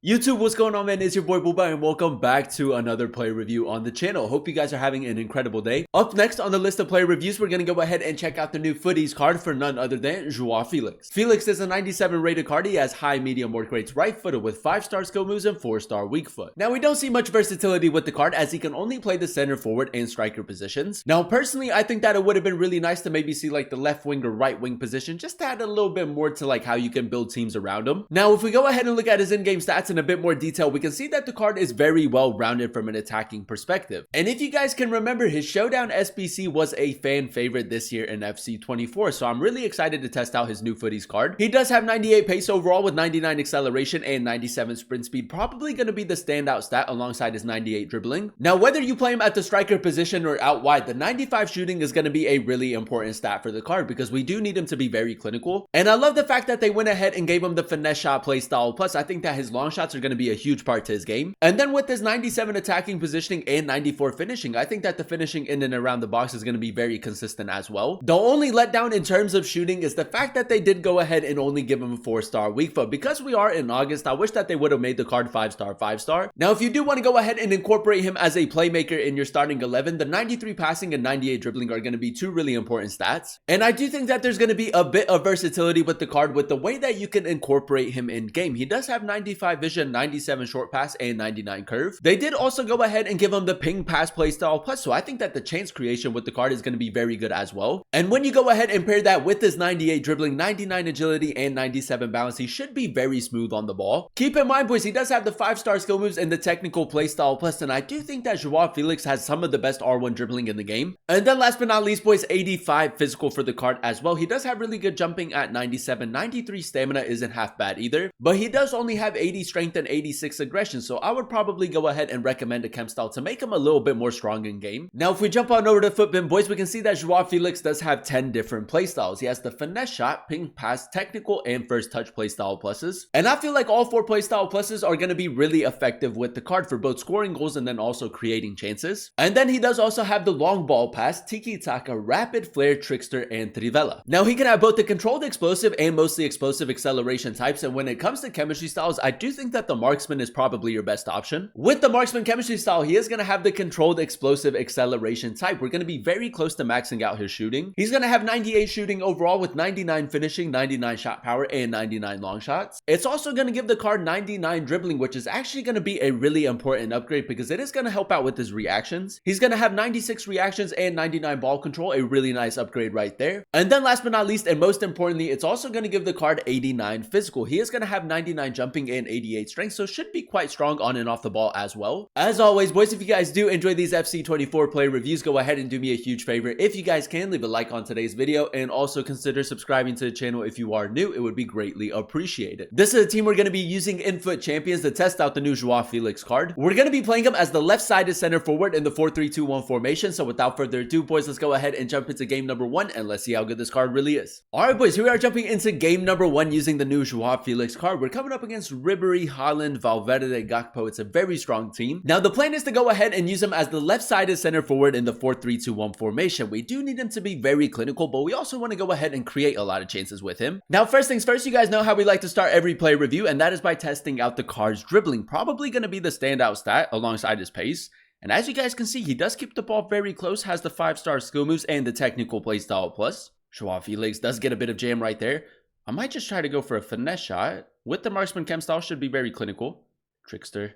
YouTube, what's going on, man? It's your boy Booba and welcome back to another player review on the channel. Hope you guys are having an incredible day. Up next on the list of player reviews, we're going to go ahead and check out the new Futties card for none other than Joao Felix. Felix is a 97 rated card. He has high medium work rates right footed with 5-star skill moves and 4-star weak foot. Now, we don't see much versatility with the card as he can only play the center forward and striker positions. Now, personally, I think that it would have been really nice to maybe see like the left wing or right wing position just to add a little bit more to like how you can build teams around him. Now, if we go ahead and look at his in-game stats in a bit more detail, we can see that the card is very well rounded from an attacking perspective. And if you guys can remember, his Showdown SBC was a fan favorite this year in FC24, so I'm really excited to test out his new Futties card. He does have 98 pace overall with 99 acceleration and 97 sprint speed, probably going to be the standout stat alongside his 98 dribbling. Now, whether you play him at the striker position or out wide, the 95 shooting is going to be a really important stat for the card because we do need him to be very clinical. And I love the fact that they went ahead and gave him the finesse shot playstyle. Plus, I think that his long shots are going to be a huge part to his game. And then with his 97 attacking positioning and 94 finishing, I think that the finishing in and around the box is going to be very consistent as well. The only letdown in terms of shooting is the fact that they did go ahead and only give him a 4-star weak foot. Because we are in August, I wish that they would have made the card 5-star, 5-star. Now, if you do want to go ahead and incorporate him as a playmaker in your starting 11, the 93 passing and 98 dribbling are going to be two really important stats. And I do think that there's going to be a bit of versatility with the card with the way that you can incorporate him in game. He does have 95 vision, 97 short pass, and 99 curve. They did also go ahead and give him the ping pass playstyle plus, so I think that the chance creation with the card is going to be very good as well. And when you go ahead and pair that with his 98 dribbling, 99 agility, and 97 balance, he should be very smooth on the ball. Keep in mind, boys, he does have the 5-star skill moves and the technical playstyle plus, and I do think that Joao Felix has some of the best R1 dribbling in the game. And then last but not least, boys, 85 physical for the card as well. He does have really good jumping at 97. 93 stamina isn't half bad either, but he does only have 80 strength and 86 aggression, so I would probably go ahead and recommend a chem style to make him a little bit more strong in game. Now, if we jump on over to Footbin, boys, we can see that Joao Felix does have 10 different playstyles. He has the finesse shot, ping pass, technical, and first touch playstyle pluses. And I feel like all 4 playstyle pluses are going to be really effective with the card for both scoring goals and then also creating chances. And then he does also have the long ball pass, tiki-taka, rapid flare, trickster, and trivela. Now, he can have both the controlled explosive and mostly explosive acceleration types, and when it comes to chemistry styles, I do think that the marksman is probably your best option. With the marksman chemistry style, he is going to have the controlled explosive acceleration type. We're going to be very close to maxing out his shooting. He's going to have 98 shooting overall with 99 finishing, 99 shot power, and 99 long shots. It's also going to give the card 99 dribbling, which is actually going to be a really important upgrade because it is going to help out with his reactions. He's going to have 96 reactions and 99 ball control, a really nice upgrade right there. And then last but not least, and most importantly, it's also going to give the card 89 physical. He is going to have 99 jumping and 88 strength, so should be quite strong on and off the ball as well. As always, boys, if you guys do enjoy these FC24 play reviews, go ahead and do me a huge favor. If you guys can, leave a like on today's video and also consider subscribing to the channel if you are new. It would be greatly appreciated. This is a team we're going to be using in Foot Champions to test out the new Joao Felix card. We're going to be playing him as the left-sided center forward in the 4-3-2-1 formation. So without further ado, boys, let's go ahead and jump into game number 1 and let's see how good this card really is. Alright, boys, here we are jumping into game number 1 using the new Joao Felix card. We're coming up against Ribery, Haaland, Valverde, Gakpo. It's a very strong team. Now, the plan is to go ahead and use him as the left-sided center forward in the 4-3-2-1 formation. We do need him to be very clinical, but we also want to go ahead and create a lot of chances with him. Now, first things first, you guys know how we like to start every play review, and that is by testing out the card's dribbling. Probably going to be the standout stat alongside his pace. And as you guys can see, he does keep the ball very close, has the 5-star skill moves and the technical playstyle plus. Joao Felix does get a bit of jam right there. I might just try to go for a finesse shot. With the marksman chem style, should be very clinical. Trickster.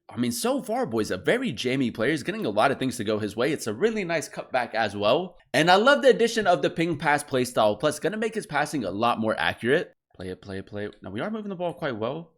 I mean, so far, boys, a very jammy player. He's getting a lot of things to go his way. It's a really nice cutback as well. And I love the addition of the ping pass playstyle plus. Going to make his passing a lot more accurate. Play it, play it, play it. Now, we are moving the ball quite well.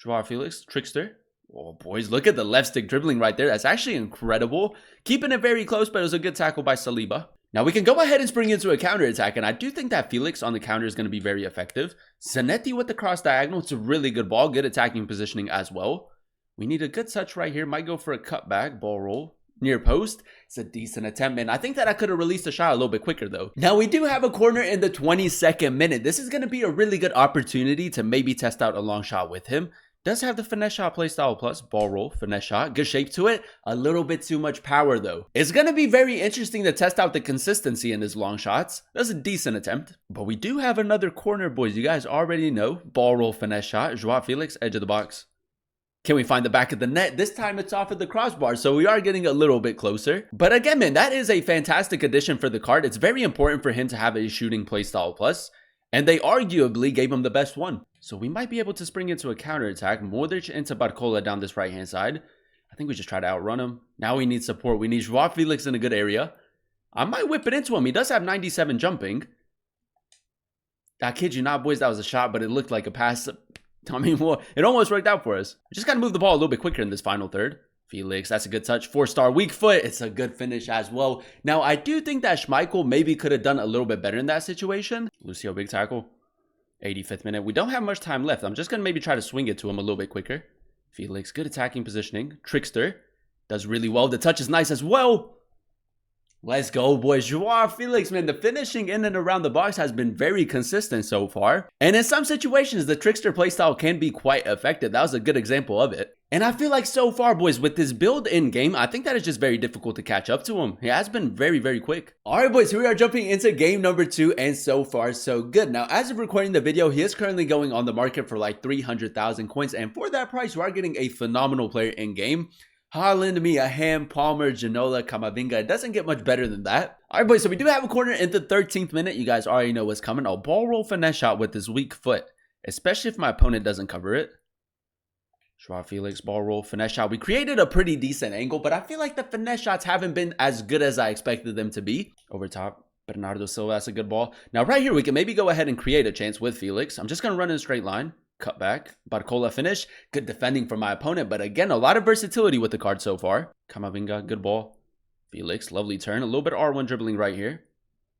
Joao Felix, trickster. Oh, boys, look at the left stick dribbling right there. That's actually incredible. Keeping it very close, but it was a good tackle by Saliba. Now, we can go ahead and spring into a counter attack, and I do think that Felix on the counter is going to be very effective. Zanetti with the cross diagonal. It's a really good ball. Good attacking positioning as well. We need a good touch right here. Might go for a cutback, ball roll. Near post. It's a decent attempt, man. I think that I could have released the shot a little bit quicker, though. Now, we do have a corner in the 22nd minute. This is going to be a really good opportunity to maybe test out a long shot with him. Does have the finesse shot playstyle plus, ball roll, finesse shot, good shape to it. A little bit too much power though. It's going to be very interesting to test out the consistency in his long shots. That's a decent attempt. But we do have another corner, boys. You guys already know. Ball roll, finesse shot, Joao Felix, edge of the box. Can we find the back of the net? This time it's off of the crossbar, so we are getting a little bit closer. But again, man, that is a fantastic addition for the card. It's very important for him to have a shooting playstyle plus, and they arguably gave him the best one. So we might be able to spring into a counterattack. Modric into Barcola down this right-hand side. I think we just try to outrun him. Now we need support. We need Joao Felix in a good area. I might whip it into him. He does have 97 jumping. I kid you not, boys, that was a shot, but it looked like a pass. I mean, well, it almost worked out for us. We just got to move the ball a little bit quicker in this final third. Felix, that's a good touch. 4-star weak foot. It's a good finish as well. Now, I do think that Schmeichel maybe could have done a little bit better in that situation. Lucio, big tackle. 85th minute. We don't have much time left. I'm just going to maybe try to swing it to him a little bit quicker. Felix, good attacking positioning. Trickster does really well. The touch is nice as well. Let's go, boys. Joao Felix, man, the finishing in and around the box has been very consistent so far. And in some situations, the trickster playstyle can be quite effective. That was a good example of it. And I feel like so far, boys, with this build in game, I think that it's just very difficult to catch up to him. He has been very, very quick. All right, boys, here we are jumping into game number 2, and so far, so good. Now, as of recording the video, he is currently going on the market for like 300,000 coins. And for that price, you are getting a phenomenal player in game. Haaland, Mia, Ham, Palmer, Ginola, Camavinga. It doesn't get much better than that. All right, boys, so we do have a corner in the 13th minute. You guys already know what's coming. A ball roll finesse shot with his weak foot, especially if my opponent doesn't cover it. Joao Felix, ball roll, finesse shot. We created a pretty decent angle, but I feel like the finesse shots haven't been as good as I expected them to be. Over top, Bernardo Silva, that's a good ball. Now, right here, we can maybe go ahead and create a chance with Felix. I'm just going to run in a straight line. Cut back. Barcola finish. Good defending from my opponent, but again, a lot of versatility with the card so far. Camavinga, good ball. Felix, lovely turn. A little bit R1 dribbling right here.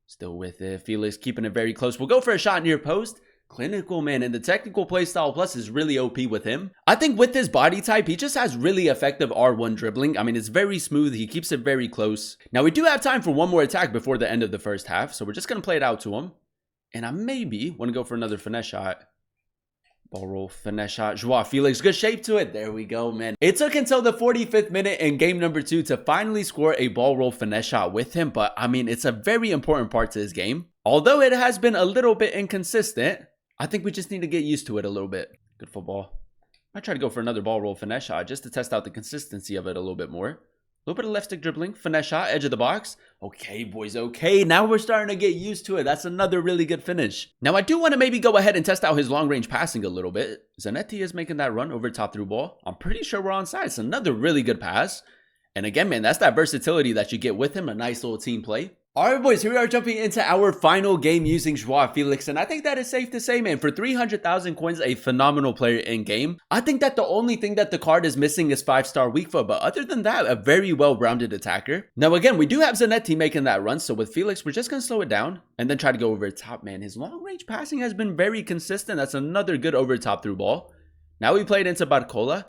Still with it. Felix keeping it very close. We'll go for a shot near post. Clinical, man, and the technical playstyle plus is really OP with him. I think with his body type, he just has really effective R1 dribbling. I mean, it's very smooth. He keeps it very close. Now, we do have time for one more attack before the end of the first half, so we're just going to play it out to him. And I maybe want to go for another finesse shot. Ball roll, finesse shot, Joao Felix, good shape to it. There we go, man. It took until the 45th minute in game number 2 to finally score a ball roll finesse shot with him. But, I mean, it's a very important part to his game. Although it has been a little bit inconsistent, I think we just need to get used to it a little bit. Good football. I try to go for another ball roll finesse shot just to test out the consistency of it a little bit more. A little bit of left stick dribbling, finesse shot, edge of the box. Okay, boys, okay. Now we're starting to get used to it. That's another really good finish. Now, I do want to maybe go ahead and test out his long-range passing a little bit. Zanetti is making that run over top through ball. I'm pretty sure we're onside. It's another really good pass. And again, man, that's that versatility that you get with him. A nice little team play. All right, boys, here we are jumping into our final game using Joao Felix, and I think that is safe to say, man, for 300,000 coins, a phenomenal player in game. I think that the only thing that the card is missing is 5-star weak foot, but other than that, a very well-rounded attacker. Now, again, we do have Zanetti making that run, so with Felix, we're just going to slow it down and then try to go over the top, man. His long-range passing has been very consistent. That's another good over top through ball. Now we played into Barcola.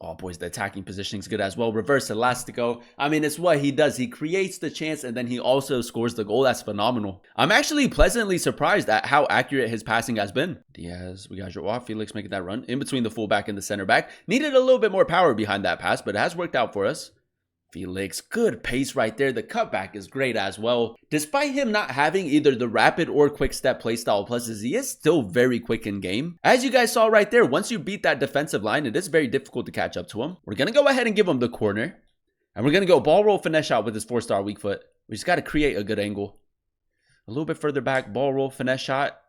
Oh, boys, the attacking positioning is good as well. Reverse Elastico. I mean, it's what he does. He creates the chance, and then he also scores the goal. That's phenomenal. I'm actually pleasantly surprised at how accurate his passing has been. Diaz, we got Joao Felix making that run in between the fullback and the center back. Needed a little bit more power behind that pass, but it has worked out for us. Felix, good pace right there. The cutback is great as well. Despite him not having either the rapid or quick step playstyle pluses, he is still very quick in game. As you guys saw right there, once you beat that defensive line, it is very difficult to catch up to him. We're going to go ahead and give him the corner. And we're going to go ball roll finesse shot with his 4-star weak foot. We just got to create a good angle. A little bit further back, ball roll finesse shot.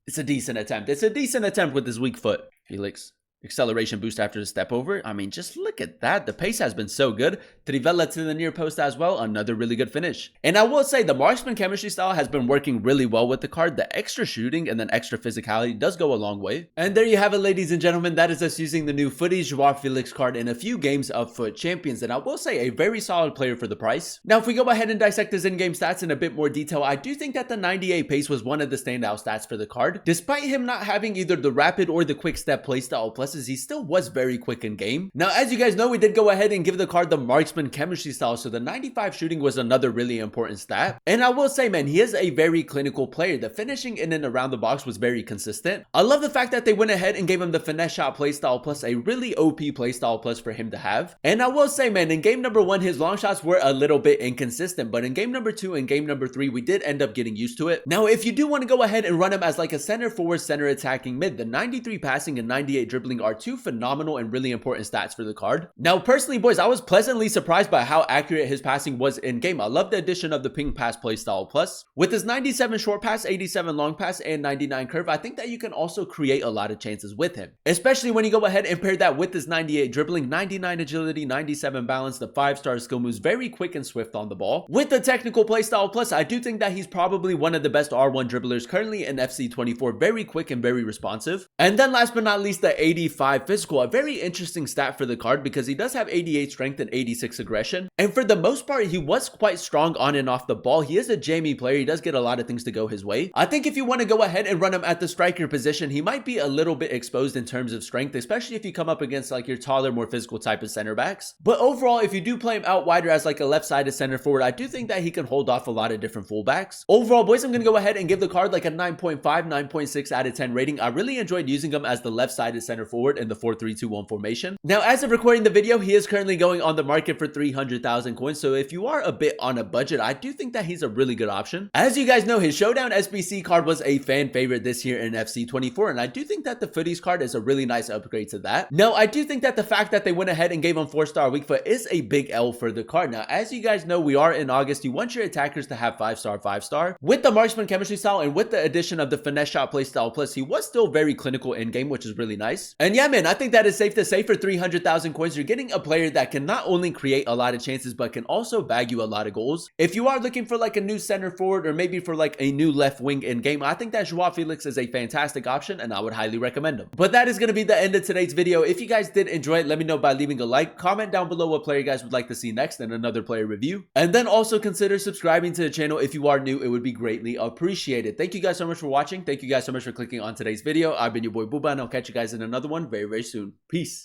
It's a decent attempt. It's a decent attempt with his weak foot. Felix. Acceleration boost after the step over. I mean, just look at that. The pace has been so good. Trivela to the near post as well. Another really good finish. And I will say the marksman chemistry style has been working really well with the card. The extra shooting and then extra physicality does go a long way. And there you have it, ladies and gentlemen. That is us using the new Futties Joao Felix card in a few games of FUT Champions. And I will say a very solid player for the price. Now, if we go ahead and dissect his in-game stats in a bit more detail, I do think that the 98 pace was one of the standout stats for the card. Despite him not having either the rapid or the quick step playstyle plus, he still was very quick in game. Now, as you guys know, we did go ahead and give the card the marksman chemistry style, so the 95 shooting was another really important stat. And I will say, man, he is a very clinical player. The finishing in and around the box was very consistent. I love the fact that they went ahead and gave him the finesse shot playstyle plus, a really OP playstyle plus for him to have. And I will say, man, in game number 1, his long shots were a little bit inconsistent, but in game number 2 and game number 3, we did end up getting used to it. Now, if you do want to go ahead and run him as like a center forward, center attacking mid, the 93 passing and 98 dribbling dribbling are two phenomenal and really important stats for the card. Now, personally, boys, I was pleasantly surprised by how accurate his passing was in game. I love the addition of the ping pass playstyle plus. With his 97 short pass, 87 long pass, and 99 curve, I think that you can also create a lot of chances with him, especially when you go ahead and pair that with his 98 dribbling, 99 agility, 97 balance, the 5-star skill moves, very quick and swift on the ball. With the technical playstyle plus, I do think that he's probably one of the best R1 dribblers currently in FC24, very quick and very responsive. And then last but not least, the 85 physical, a very interesting stat for the card because he does have 88 strength and 86 aggression. And for the most part, he was quite strong on and off the ball. He is a jammy player. He does get a lot of things to go his way. I think if you want to go ahead and run him at the striker position, he might be a little bit exposed in terms of strength, especially if you come up against like your taller, more physical type of center backs. But overall, if you do play him out wider as like a left-sided center forward, I do think that he can hold off a lot of different fullbacks. Overall, boys, I'm going to go ahead and give the card like a 9.5, 9.6 out of 10 rating. I really enjoyed using him as the left-sided center forward in the 4-3-2-1 formation. Now, as of recording the video, he is currently going on the market for 300,000 coins. So if you are a bit on a budget, I do think that he's a really good option. As you guys know, his Showdown SBC card was a fan favorite this year in FC24, and I do think that the Futties card is a really nice upgrade to that. Now, I do think that the fact that they went ahead and gave him 4-star weak foot is a big L for the card. Now, as you guys know, we are in August. You want your attackers to have 5-star, 5-star. With the marksman chemistry style and with the addition of the finesse shot playstyle plus, he was still very clinical in game, which is really nice. And yeah, man, I think that is safe to say for 300,000 coins, you're getting a player that can not only create a lot of chances, but can also bag you a lot of goals. If you are looking for like a new center forward or maybe for like a new left wing in game, I think that Joao Felix is a fantastic option and I would highly recommend him. But that is going to be the end of today's video. If you guys did enjoy it, let me know by leaving a like, comment down below what player you guys would like to see next in another player review, and then also consider subscribing to the channel if you are new. It would be greatly appreciated. Thank you guys so much for watching. Thank you guys so much for clicking on today's video. I've been your boy Booba, and I'll catch you guys in another one very, very soon. Peace.